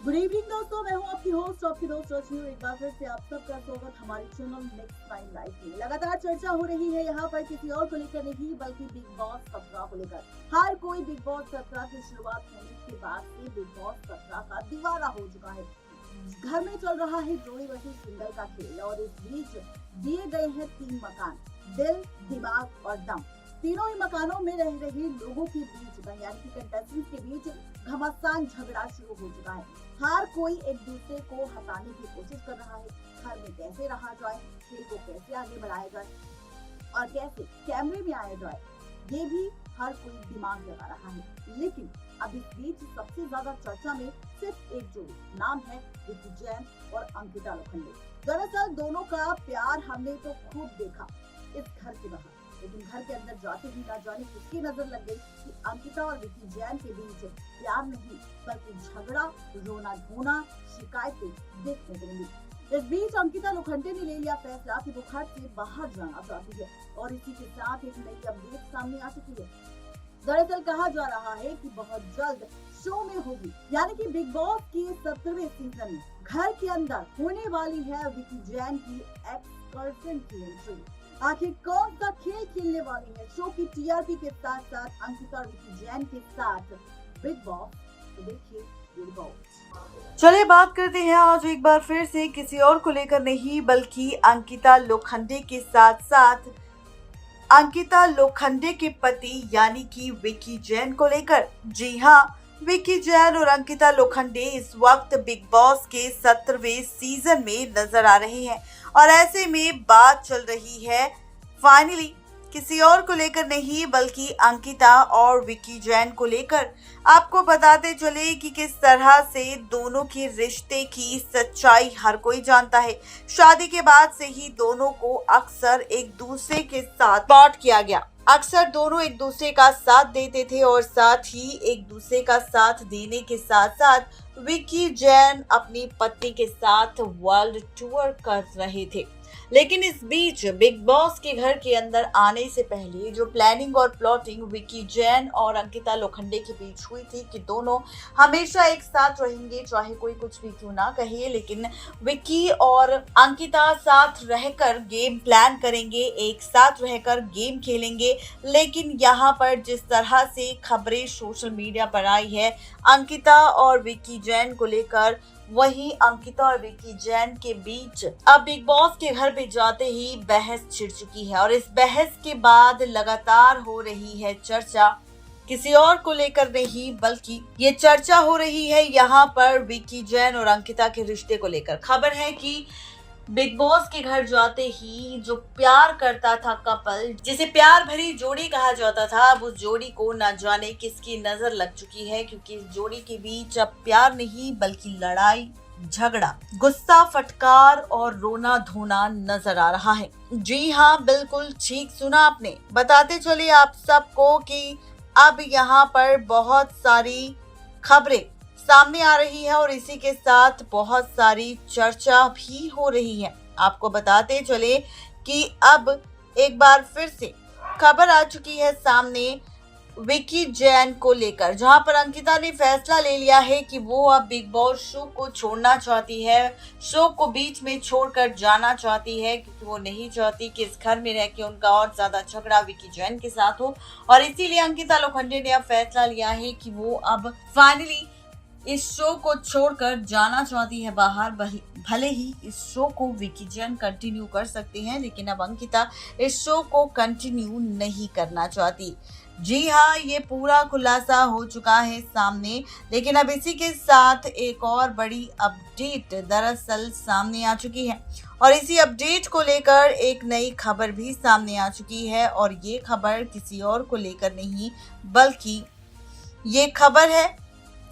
Good evening दोस्तों, मैं हूं आपकी होस्ट, आपकी दोस्त रश्मि। एक बार फिर से आप सबका स्वागत हमारे चैनल नेक्स्ट टाइम लाइव में। लगातार चर्चा हो रही है यहाँ पर किसी और को लेकर नहीं बल्कि बिग बॉस 17 को लेकर। हर कोई बिग बॉस 17 की शुरुआत होने के बाद से बिग बॉस 17 का दीवाना हो चुका है। घर में चल रहा है जोड़ी वर्सेस सिंगल का खेल और इस बीच दिए गए हैं 3 मकान, दिल, दिमाग और दम। तीनों ही मकानों में रह रहे लोगों के बीच यानी कि कंटेस्टेंट्स के बीच घमासान झगड़ा शुरू हो चुका है। हर कोई एक दूसरे को हटाने की कोशिश कर रहा है। घर में कैसे रहा जाए, खेल को कैसे आगे बढ़ाया जाए और कैसे कैमरे में आया जाए, ये भी हर कोई दिमाग लगा रहा है। लेकिन अब इस बीच सबसे ज्यादा चर्चा में सिर्फ एक जोड़ी नाम है, विकी जैन और अंकिता लोखंडे। दरअसल दोनों का प्यार हमने तो खूब देखा इस घर के बाहर, लेकिन घर के अंदर जाते ही ना जाने किसकी नजर लग गई कि अंकिता और विकी जैन के बीच प्यार नहीं बल्कि झगड़ा, रोना धोना, शिकायतें देखने को मिली। इस बीच अंकिता लोखंडे ने ले लिया फैसला कि वो घर से बाहर जाना चाहती है और इसी के साथ एक नई अपडेट सामने आ चुकी है। दरअसल कहा जा रहा है कि बहुत जल्द शो में होगी, यानी कि बिग बॉस के 17वें सीजन में घर के अंदर होने वाली है विकी जैन की एक्स गर्लफ्रेंड की एंट्री। आखिर कौन सा खेल खेलने वाली है शो की टीआरपी के साथ साथ अंकिता और विकी जैन के साथ बिग बॉस, तो देखिए बिग बॉस। चलिए बात करते हैं आज एक बार फिर से किसी और को लेकर नहीं बल्कि अंकिता लोखंडे के साथ साथ अंकिता लोखंडे के पति यानी कि विकी जैन को लेकर। जी हाँ, विकी जैन और अंकिता लोखंडे इस वक्त बिग बॉस के 17वें सीजन में नजर आ रहे हैं और ऐसे में बात चल रही है फाइनली किसी और को लेकर नहीं बल्कि अंकिता और विकी जैन को लेकर। आपको बताते चले कि किस तरह से दोनों के रिश्ते की सच्चाई हर कोई जानता है। शादी के बाद से ही दोनों को अक्सर एक दूसरे के साथ स्पॉट किया गया। अक्सर दोनों एक दूसरे का साथ देते थे और साथ ही एक दूसरे का साथ देने के साथ साथ विकी जैन अपनी पत्नी के साथ वर्ल्ड टूर कर रहे थे। लेकिन इस बीच बिग बॉस के घर के अंदर आने से पहले जो प्लानिंग और प्लॉटिंग विकी जैन और अंकिता लोखंडे के बीच हुई थी कि दोनों हमेशा एक साथ रहेंगे, चाहे कोई कुछ भी क्यों ना कहे, लेकिन विकी और अंकिता साथ रहकर गेम प्लान करेंगे, एक साथ रहकर गेम खेलेंगे। लेकिन यहाँ पर जिस तरह से खबरें सोशल मीडिया पर आई है अंकिता और विकी जैन को लेकर, वहीं अंकिता और विकी जैन के बीच अब बिग बॉस के घर पे जाते ही बहस छिड़ चुकी है और इस बहस के बाद लगातार हो रही है चर्चा किसी और को लेकर नहीं बल्कि ये चर्चा हो रही है यहाँ पर विकी जैन और अंकिता के रिश्ते को लेकर। खबर है कि बिग बॉस के घर जाते ही जो प्यार करता था कपल, जिसे प्यार भरी जोड़ी कहा जाता था, अब उस जोड़ी को न जाने किसकी नजर लग चुकी है, क्योंकि इस जोड़ी के बीच अब प्यार नहीं बल्कि लड़ाई, झगड़ा, गुस्सा, फटकार और रोना धोना नजर आ रहा है। जी हाँ, बिल्कुल ठीक सुना आपने। बताते चले आप सबको कि अब यहाँ पर बहुत सारी खबरें सामने आ रही है और इसी के साथ बहुत सारी चर्चा भी हो रही है। आपको बताते चले कि अब एक बार फिर से खबर आ चुकी है सामने विकी जैन को लेकर, जहां पर अंकिता ने फैसला ले लिया है कि वो अब बिग बॉस शो को छोड़ना चाहती है, शो को बीच में छोड़कर जाना चाहती है, क्योंकि वो नहीं चाहती कि इस घर में रह के उनका और ज्यादा झगड़ा विकी जैन के साथ हो। और इसीलिए अंकिता लोखंडे ने अब फैसला लिया है कि वो अब फाइनली इस शो को छोड़कर जाना चाहती है बाहर। भले ही इस शो को विकी जैन कंटिन्यू कर सकते हैं, लेकिन अब अंकिता इस शो को कंटिन्यू नहीं करना चाहती। जी हाँ, ये पूरा खुलासा हो चुका है सामने। लेकिन अब इसी के साथ एक और बड़ी अपडेट दरअसल सामने आ चुकी है और इसी अपडेट को लेकर एक नई खबर भी सामने आ चुकी है और ये खबर किसी और को लेकर नहीं बल्कि ये खबर है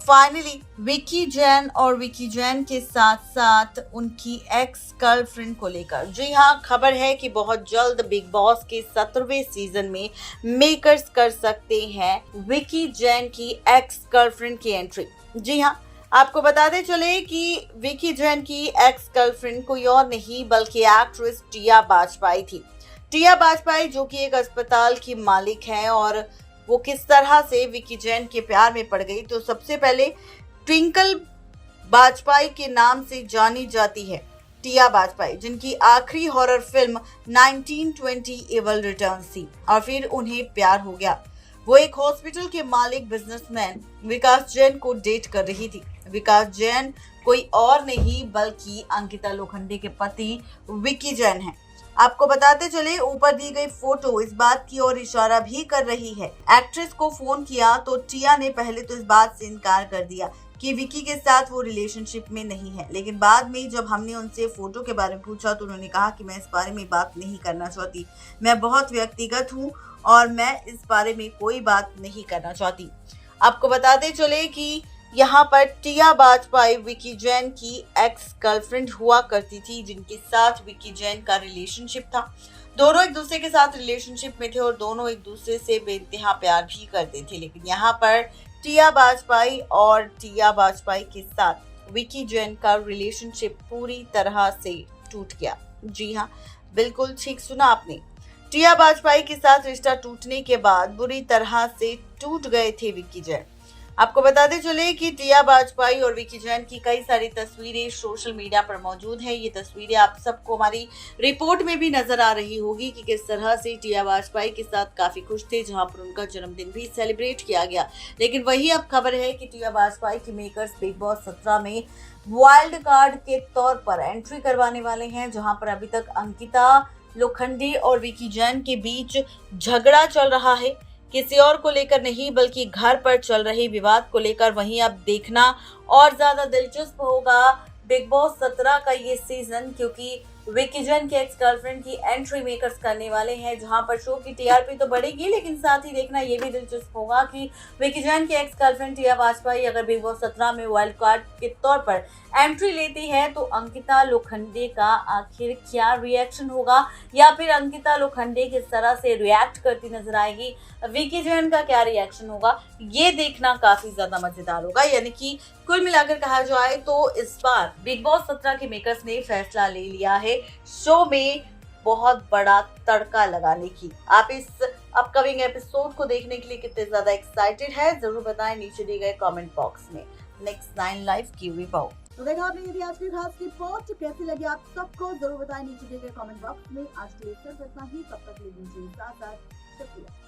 फाइनली विकी जैन और विकी जैन के साथ साथ उनकी एक्स गर्लफ्रेंड को लेकर। जी हाँ, खबर है कि बहुत जल्द बिग बॉस के 17वें सीजन में मेकर्स कर सकते हैं विकी जैन की एक्स गर्लफ्रेंड की एंट्री। जी हाँ, आपको बताते चले कि विकी जैन की एक्स गर्लफ्रेंड कोई और नहीं बल्कि एक्ट्रेस टिया बाजपाई थी। टिया बाजपाई जो कि एक अस्पताल की मालिक है और वो किस तरह से विकी जैन के प्यार में पड़ गई, तो सबसे पहले ट्विंकल बाजपेयी के नाम से जानी जाती है। टिया बाजपेयी, जिनकी आखिरी हॉरर फिल्म 1920 एविल रिटर्न्स थी और फिर उन्हें प्यार हो गया। वो एक हॉस्पिटल के मालिक बिजनेसमैन विकास जैन को डेट कर रही थी। विकास जैन कोई और नहीं बल्कि अंकिता लोखंडे के पति विकी जैन हैं। आपको बताते चले, ऊपर दी गई फोटो इस बात की ओर इशारा भी कर रही है। एक्ट्रेस को फोन किया तो टिया ने पहले तो इस बात से इनकार कर दिया कि विकी के साथ वो रिलेशनशिप में नहीं है, लेकिन बाद में जब हमने उनसे फोटो के बारे में पूछा तो उन्होंने कहा कि मैं इस बारे में बात नहीं करना चाहती, मैं बहुत व्यक्तिगत हूँ और मैं इस बारे में कोई बात नहीं करना चाहती। आपको बताते चले कि यहाँ पर टिया बाजपेयी विकी जैन की एक्स गर्लफ्रेंड हुआ करती थी, जिनके साथ विकी जैन का रिलेशनशिप था। दोनों एक दूसरे के साथ रिलेशनशिप में थे और दोनों एक दूसरे से बेइंतहा प्यार भी करते थे, लेकिन यहाँ पर टिया बाजपेयी और टिया बाजपेयी के साथ विकी जैन का रिलेशनशिप पूरी तरह से टूट गया। जी हाँ, बिल्कुल ठीक सुना आपने। टिया बाजपेयी के साथ रिश्ता टूटने के बाद बुरी तरह से टूट गए थे विकी जैन। आपको बताते चले कि टिया बाजपेयी और विकी जैन की कई सारी तस्वीरें सोशल मीडिया पर मौजूद हैं। ये तस्वीरें आप सबको हमारी रिपोर्ट में भी नजर आ रही होगी कि किस तरह से टिया बाजपेयी के साथ काफी खुश थे, जहां पर उनका जन्मदिन भी सेलिब्रेट किया गया। लेकिन वही अब खबर है कि टिया बाजपेयी की मेकर्स बिग बॉस 17 में वाइल्ड कार्ड के तौर पर एंट्री करवाने वाले हैं, जहां पर अभी तक अंकिता लोखंडे और विकी जैन के बीच झगड़ा चल रहा है, किसी और को लेकर नहीं बल्कि घर पर चल रहे विवाद को लेकर। वहीं अब देखना और ज्यादा दिलचस्प होगा बिग बॉस 17 का ये सीजन, क्योंकि विकी जैन के एक्स गर्लफ्रेंड की एंट्री मेकर्स करने वाले हैं, जहां पर शो की टीआरपी तो बढ़ेगी, लेकिन साथ ही देखना ये भी दिलचस्प होगा कि विकी जैन के एक्स गर्लफ्रेंड टिया बाजपेयी अगर बिग बॉस 17 में वाइल्ड कार्ड के तौर पर एंट्री लेती है तो अंकिता लोखंडे का आखिर क्या रिएक्शन होगा, या फिर अंकिता लोखंडे किस तरह से रिएक्ट करती नजर आएगी, विकी जैन का क्या रिएक्शन होगा, ये देखना काफी ज्यादा मजेदार होगा। यानी कि कुल मिलाकर कहा जाए तो इस बार बिग बॉस 17 के मेकर्स ने फैसला ले लिया है शो में बहुत बड़ा तड़का लगाने की। आप इस अपकमिंग एपिसोड को देखने के लिए कितने ज्यादा एक्साइटेड है, जरूर बताएं नीचे दिए गए कमेंट बॉक्स में। नेक्स्ट 9 लाइव की रिपोर्ट। तो देखा आपने यदि आज की खास रिपोर्ट कैसी लगी आप सबको जरूर बताएं नीचे दिए गए कमेंट बॉक्स में। आज के लिए सिर्फ इतना ही, तब तक के लिए दीजिए इजाजत। शुक्रिया।